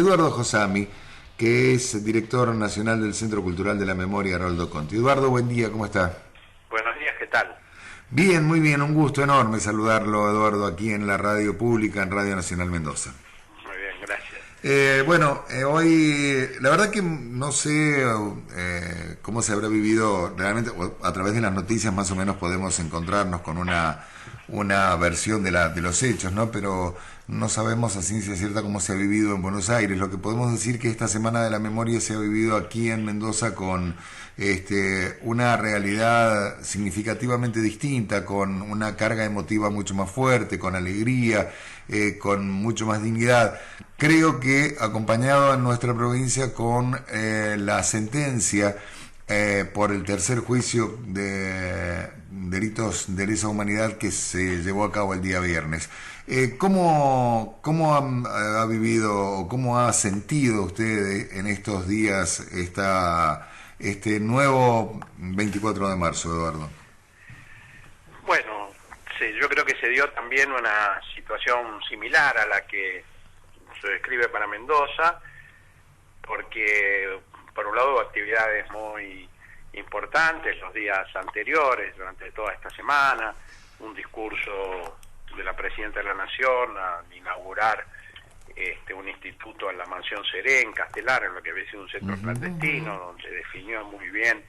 Eduardo Josami, que es director nacional del Centro Cultural de la Memoria Haroldo Conti. Eduardo, buen día, ¿cómo está? Buenos días, ¿qué tal? Bien, muy bien, un gusto enorme saludarlo, Eduardo, aquí en la radio pública, en Radio Nacional Mendoza. Muy bien, gracias. Hoy, la verdad que no sé cómo se habrá vivido realmente, a través de las noticias más o menos podemos encontrarnos con una versión de los hechos, ¿no? Pero no sabemos a ciencia cierta cómo se ha vivido en Buenos Aires. Lo que podemos decir que esta Semana de la Memoria se ha vivido aquí en Mendoza con una realidad significativamente distinta, con una carga emotiva mucho más fuerte, con alegría, con mucho más dignidad. Creo que acompañado en nuestra provincia con la sentencia por el tercer juicio de delitos de lesa humanidad que se llevó a cabo el día viernes. ¿Cómo ha vivido o cómo ha sentido usted en estos días este nuevo 24 de marzo, Eduardo? Bueno, sí, yo creo que se dio también una situación similar a la que se describe para Mendoza, porque por un lado actividades muy importantes los días anteriores, durante toda esta semana, un discurso de la Presidenta de la Nación al inaugurar un instituto en la Mansión Serén, Castelar, en lo que había sido un centro clandestino, donde definió muy bien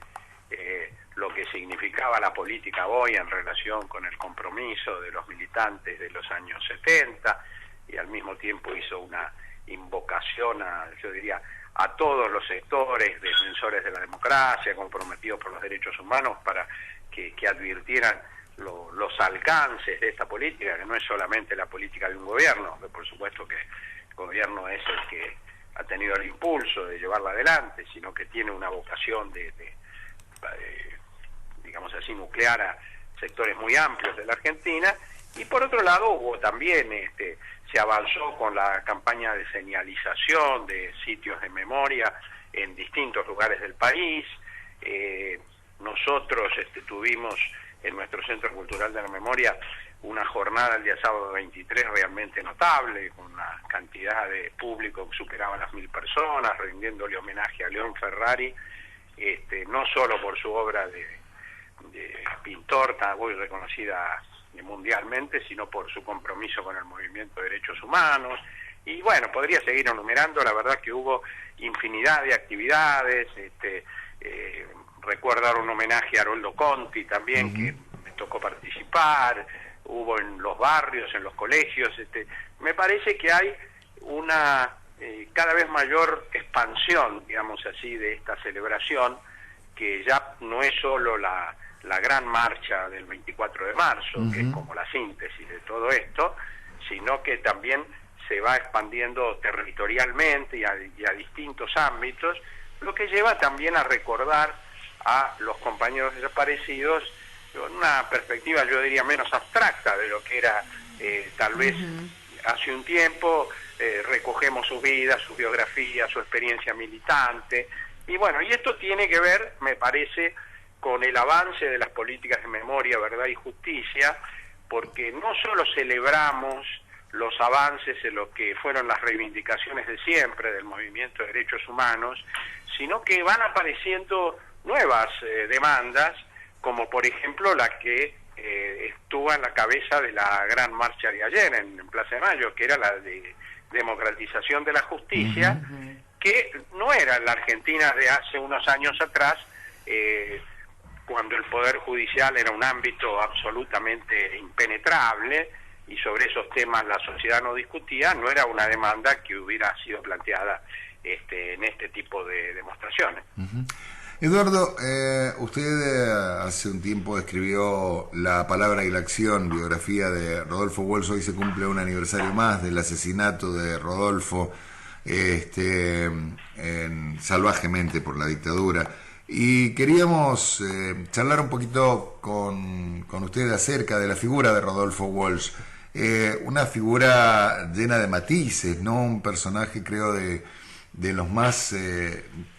lo que significaba la política hoy en relación con el compromiso de los militantes de los años 70, y al mismo tiempo hizo una invocación a todos los sectores defensores de la democracia, comprometidos por los derechos humanos, para que advirtieran los alcances de esta política, que no es solamente la política de un gobierno, que por supuesto que el gobierno es el que ha tenido el impulso de llevarla adelante, sino que tiene una vocación digamos así, nuclear a sectores muy amplios de la Argentina. Y por otro lado hubo también, se avanzó con la campaña de señalización de sitios de memoria en distintos lugares del país. Nosotros tuvimos en nuestro Centro Cultural de la Memoria una jornada el día sábado 23 realmente notable, con una cantidad de público que superaba las 1000 personas, rindiéndole homenaje a León Ferrari, no solo por su obra de pintor tan muy reconocida mundialmente, sino por su compromiso con el movimiento de derechos humanos. Y bueno, podría seguir enumerando, la verdad que hubo infinidad de actividades. Recuerdo dar un homenaje a Haroldo Conti también, que me tocó participar, hubo en los barrios, en los colegios. Me parece que hay una cada vez mayor expansión, digamos así, de esta celebración, que ya no es solo la gran marcha del 24 de marzo, que es como la síntesis de todo esto, sino que también se va expandiendo territorialmente y a distintos ámbitos, lo que lleva también a recordar a los compañeros desaparecidos con una perspectiva, yo diría, menos abstracta de lo que era tal vez hace un tiempo. Recogemos sus vidas, su biografía, su experiencia militante, y bueno, y esto tiene que ver, me parece, con el avance de las políticas de memoria, verdad y justicia, porque no solo celebramos los avances en lo que fueron las reivindicaciones de siempre del movimiento de derechos humanos, sino que van apareciendo nuevas demandas, como por ejemplo la que estuvo en la cabeza de la gran marcha de ayer en Plaza de Mayo, que era la de democratización de la justicia, que no era en la Argentina de hace unos años atrás, cuando el Poder Judicial era un ámbito absolutamente impenetrable y sobre esos temas la sociedad no discutía. No era una demanda que hubiera sido planteada en este tipo de demostraciones. Eduardo, usted hace un tiempo escribió La palabra y la acción, biografía de Rodolfo Walsh. Hoy se cumple un aniversario más del asesinato de Rodolfo salvajemente por la dictadura. Y queríamos charlar un poquito con usted acerca de la figura de Rodolfo Walsh. Una figura llena de matices, ¿no? Un personaje, creo, de los más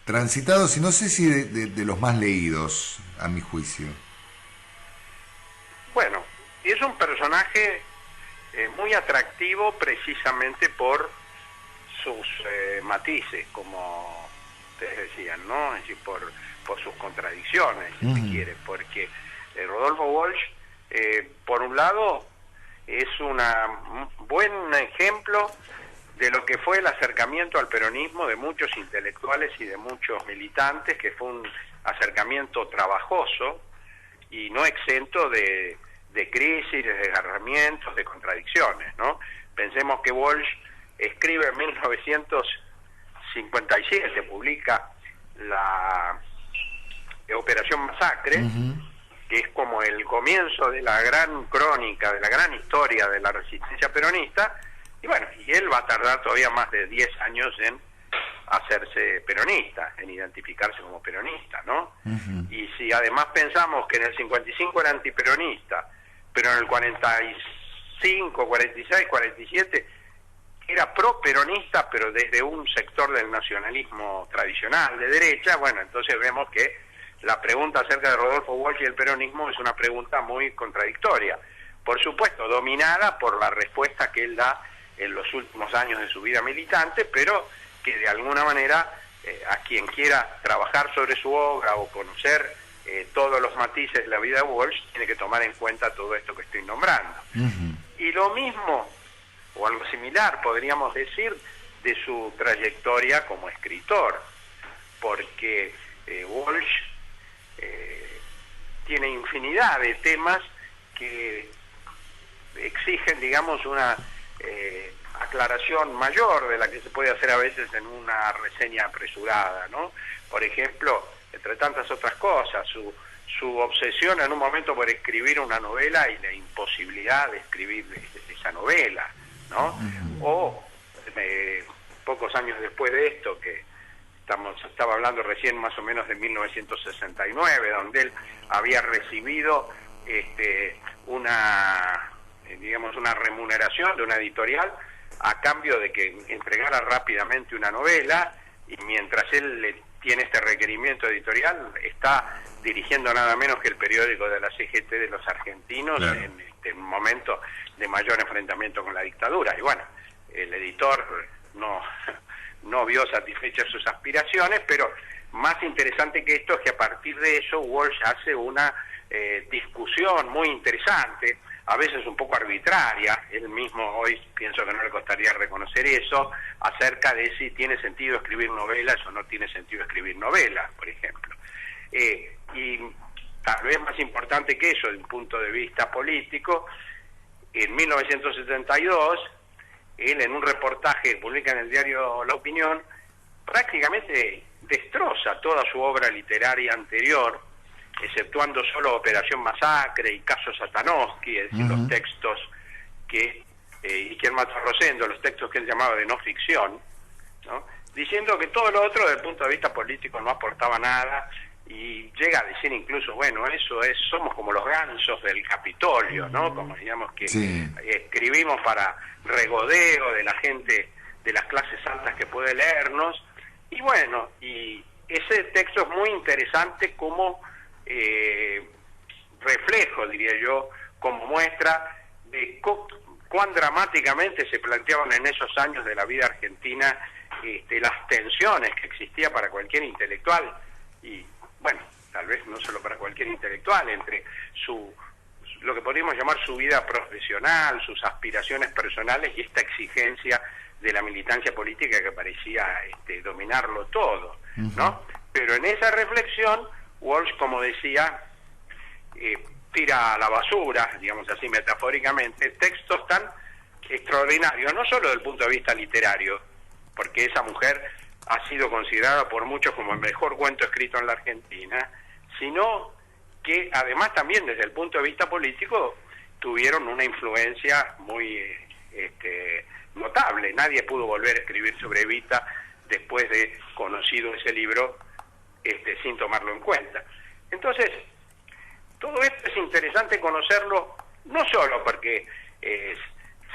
transitados, y no sé si de los más leídos, a mi juicio. Bueno, es un personaje muy atractivo precisamente por sus matices, como ustedes decían, ¿no? Es decir, por sus contradicciones, si se quiere, porque Rodolfo Walsh, por un lado, es un buen ejemplo de lo que fue el acercamiento al peronismo de muchos intelectuales y de muchos militantes, que fue un acercamiento trabajoso y no exento de crisis, de desgarramientos, de contradicciones, ¿no? Pensemos que Walsh escribe en 1957, publica la Operación Masacre, que es como el comienzo de la gran crónica, de la gran historia de la resistencia peronista, y bueno, y él va a tardar todavía más de 10 años en hacerse peronista, en identificarse como peronista, ¿no? Y si además pensamos que en el 55 era antiperonista, pero en el 45, 46, 47 era pro-peronista, pero desde un sector del nacionalismo tradicional, de derecha, bueno, entonces vemos que la pregunta acerca de Rodolfo Walsh y el peronismo es una pregunta muy contradictoria. Por supuesto, dominada por la respuesta que él da en los últimos años de su vida militante, pero que de alguna manera a quien quiera trabajar sobre su obra o conocer todos los matices de la vida de Walsh, tiene que tomar en cuenta todo esto que estoy nombrando. Y lo mismo, o algo similar, podríamos decir, de su trayectoria como escritor, porque Walsh tiene infinidad de temas que exigen, digamos, una aclaración mayor de la que se puede hacer a veces en una reseña apresurada, ¿no? Por ejemplo, entre tantas otras cosas, su obsesión en un momento por escribir una novela y la imposibilidad de escribir esa novela, ¿no? O pocos años después de esto, que estaba hablando recién más o menos de 1969, donde él había recibido una remuneración de una editorial a cambio de que entregara rápidamente una novela, y mientras él tiene este requerimiento editorial, está dirigiendo nada menos que el periódico de la CGT de los argentinos, claro, en un momento de mayor enfrentamiento con la dictadura. Y bueno, el editor no vio satisfechas sus aspiraciones, pero más interesante que esto es que a partir de eso Walsh hace una discusión muy interesante, a veces un poco arbitraria, él mismo hoy pienso que no le costaría reconocer eso, acerca de si tiene sentido escribir novelas o no tiene sentido escribir novelas, por ejemplo. Y tal vez más importante que eso, desde un punto de vista político, en 1972, él en un reportaje que publica en el diario La Opinión, prácticamente destroza toda su obra literaria anterior, exceptuando solo Operación Masacre y Caso Satanowski, es decir, los textos que, y quien mató a Rosendo, los textos que él llamaba de no ficción, ¿no? Diciendo que todo lo otro desde el punto de vista político no aportaba nada, y llega a decir incluso, bueno, somos como los gansos del Capitolio, ¿no? Como digamos que escribimos para regodeo de la gente de las clases altas que puede leernos, y bueno, y ese texto es muy interesante como reflejo, diría yo, como muestra de cuán dramáticamente se planteaban en esos años de la vida argentina las tensiones que existía para cualquier intelectual, y bueno, tal vez no solo para cualquier intelectual, entre lo que podríamos llamar su vida profesional, sus aspiraciones personales y esta exigencia de la militancia política que parecía dominarlo todo, ¿no? Pero en esa reflexión Walsh, como decía, tira a la basura, digamos así metafóricamente, textos tan extraordinarios, no solo desde el punto de vista literario, porque esa mujer ha sido considerada por muchos como el mejor cuento escrito en la Argentina, sino que además también desde el punto de vista político tuvieron una influencia muy notable. Nadie pudo volver a escribir sobre Evita después de conocido ese libro sin tomarlo en cuenta. Entonces, todo esto es interesante conocerlo, no solo porque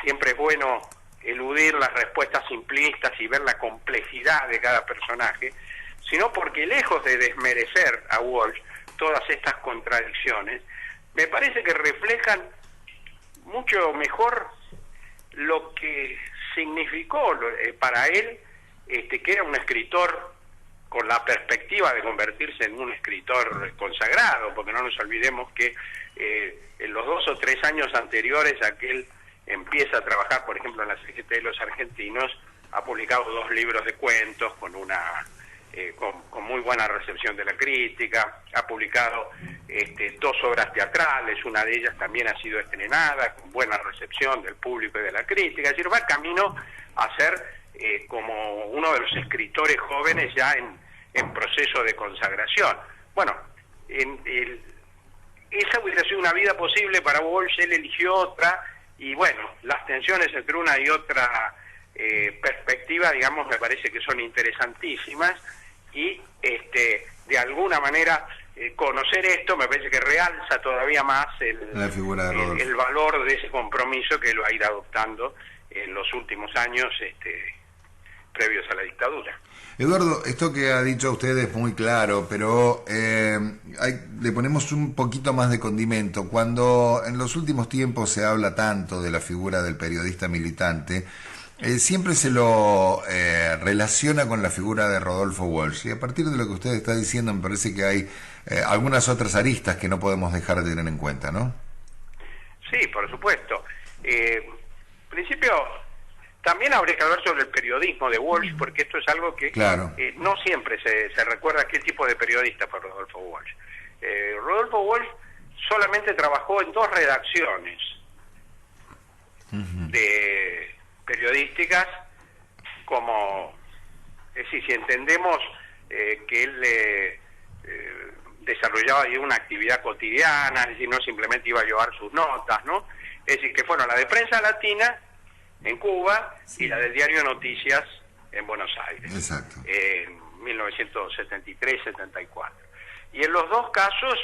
siempre es bueno eludir las respuestas simplistas y ver la complejidad de cada personaje, sino porque lejos de desmerecer a Walsh todas estas contradicciones, me parece que reflejan mucho mejor lo que significó para él que era un escritor con la perspectiva de convertirse en un escritor consagrado, porque no nos olvidemos que en los 2 o 3 años anteriores a que él empieza a trabajar, por ejemplo, en la Secretaría de los Argentinos, ha publicado 2 libros de cuentos con muy buena recepción de la crítica, ha publicado 2 obras teatrales, una de ellas también ha sido estrenada, con buena recepción del público y de la crítica, es decir, va camino a ser como uno de los escritores jóvenes ya en proceso de consagración. Bueno, esa hubiera sido una vida posible para Walsh, él eligió otra, y bueno, las tensiones entre una y otra perspectiva, digamos, me parece que son interesantísimas, y de alguna manera conocer esto me parece que realza todavía más la figura de el valor de ese compromiso que lo ha ido adoptando en los últimos años previos a la dictadura. Eduardo, esto que ha dicho usted es muy claro, pero le ponemos un poquito más de condimento. Cuando en los últimos tiempos se habla tanto de la figura del periodista militante, siempre se lo relaciona con la figura de Rodolfo Walsh. Y a partir de lo que usted está diciendo, me parece que hay algunas otras aristas que no podemos dejar de tener en cuenta, ¿no? Sí, por supuesto. En principio, también habría que hablar sobre el periodismo de Walsh, porque esto es algo que claro. No siempre se recuerda qué tipo de periodista fue Rodolfo Walsh. Rodolfo Walsh solamente trabajó en 2 redacciones de periodísticas, es decir, si entendemos que él desarrollaba ahí una actividad cotidiana, es decir, no simplemente iba a llevar sus notas, ¿no? Es decir, que fueron la de Prensa Latina en Cuba y la del Diario Noticias en Buenos Aires. Exacto. En 1973-74. Y en los 2 casos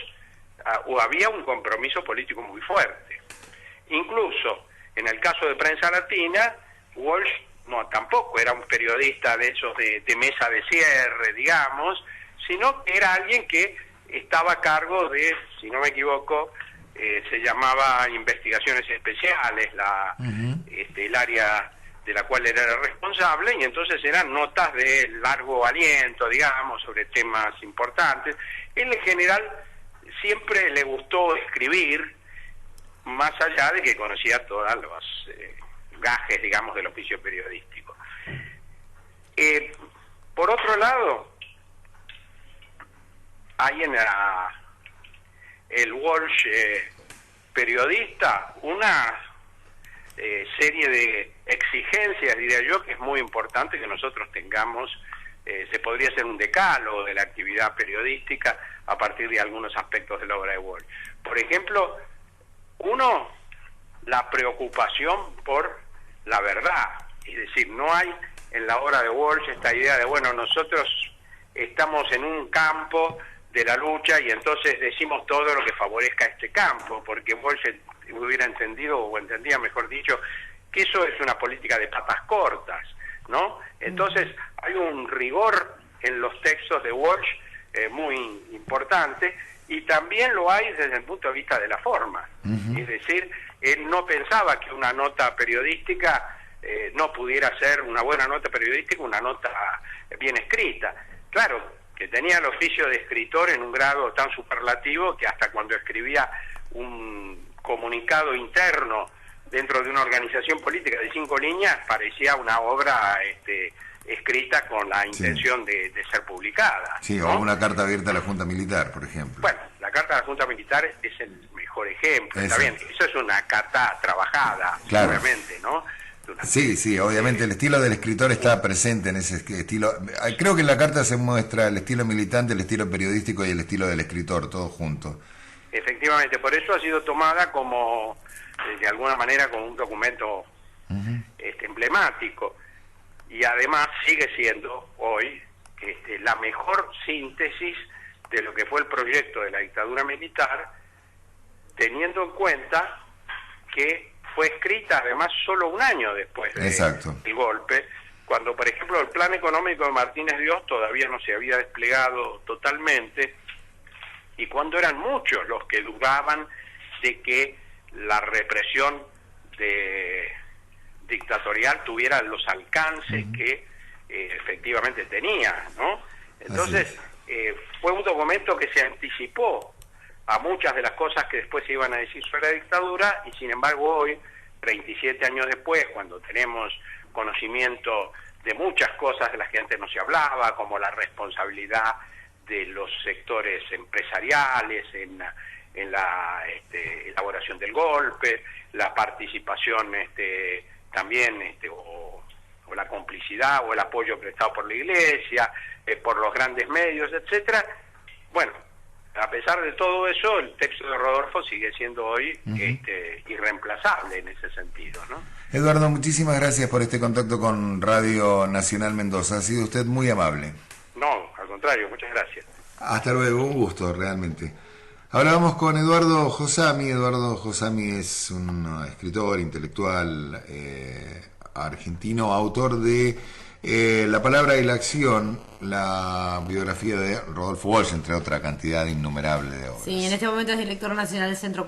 había un compromiso político muy fuerte. Incluso en el caso de Prensa Latina, Walsh tampoco era un periodista de esos de mesa de cierre, digamos, sino que era alguien que estaba a cargo de, si no me equivoco, se llamaba Investigaciones Especiales, el área de la cual era responsable, y entonces eran notas de largo aliento, digamos, sobre temas importantes. Él en general siempre le gustó escribir, más allá de que conocía todas los gajes, digamos, del oficio periodístico. Por otro lado, hay en el Walsh periodista una serie de exigencias, diría yo, que es muy importante que nosotros tengamos. Se podría hacer un decálogo de la actividad periodística a partir de algunos aspectos de la obra de Walsh. Por ejemplo, uno, la preocupación por la verdad, es decir, no hay en la obra de Walsh esta idea de, bueno, nosotros estamos en un campo de la lucha y entonces decimos todo lo que favorezca a este campo, porque Walsh hubiera entendido, o entendía mejor dicho, que eso es una política de patas cortas, ¿no? Entonces hay un rigor en los textos de Walsh muy importante, y también lo hay desde el punto de vista de la forma. Es decir, él no pensaba que una nota periodística no pudiera ser una buena nota periodística, una nota bien escrita. Claro, que tenía el oficio de escritor en un grado tan superlativo que hasta cuando escribía un comunicado interno dentro de una organización política de 5 líneas parecía una obra escrita con la intención de ser publicada. Sí, ¿no? O una carta abierta a la Junta Militar, por ejemplo. Bueno, la carta de la Junta Militar es el mejor ejemplo. Está bien, eso es una carta trabajada, claro, obviamente, ¿no? Sí, obviamente el estilo del escritor está presente en ese estilo. Creo que en la carta se muestra el estilo militante, el estilo periodístico y el estilo del escritor, todo junto. Efectivamente, por eso ha sido tomada como, de alguna manera, como un documento emblemático, y además sigue siendo hoy la mejor síntesis de lo que fue el proyecto de la dictadura militar, teniendo en cuenta que fue escrita además solo un año después del golpe, cuando por ejemplo el plan económico de Martínez Dios todavía no se había desplegado totalmente, y cuando eran muchos los que dudaban de que la represión dictatorial tuviera los alcances que efectivamente tenía, ¿no? Entonces, fue un documento que se anticipó a muchas de las cosas que después se iban a decir sobre la dictadura, y sin embargo hoy, 37 años después, cuando tenemos conocimiento de muchas cosas de las que antes no se hablaba, como la responsabilidad de los sectores empresariales en la elaboración del golpe, la participación también o la complicidad o el apoyo prestado por la Iglesia, por los grandes medios, etcétera. Bueno, a pesar de todo eso, el texto de Rodolfo sigue siendo hoy irreemplazable en ese sentido, ¿no? Eduardo, muchísimas gracias por este contacto con Radio Nacional Mendoza. Ha sido usted muy amable. No, al contrario, muchas gracias. Hasta luego, un gusto, realmente. Hablábamos con Eduardo Josami. Eduardo Josami es un escritor, intelectual argentino, autor de La palabra y la acción, la biografía de Rodolfo Walsh, entre otra cantidad innumerable de obras. Sí, en este momento es director nacional del Centro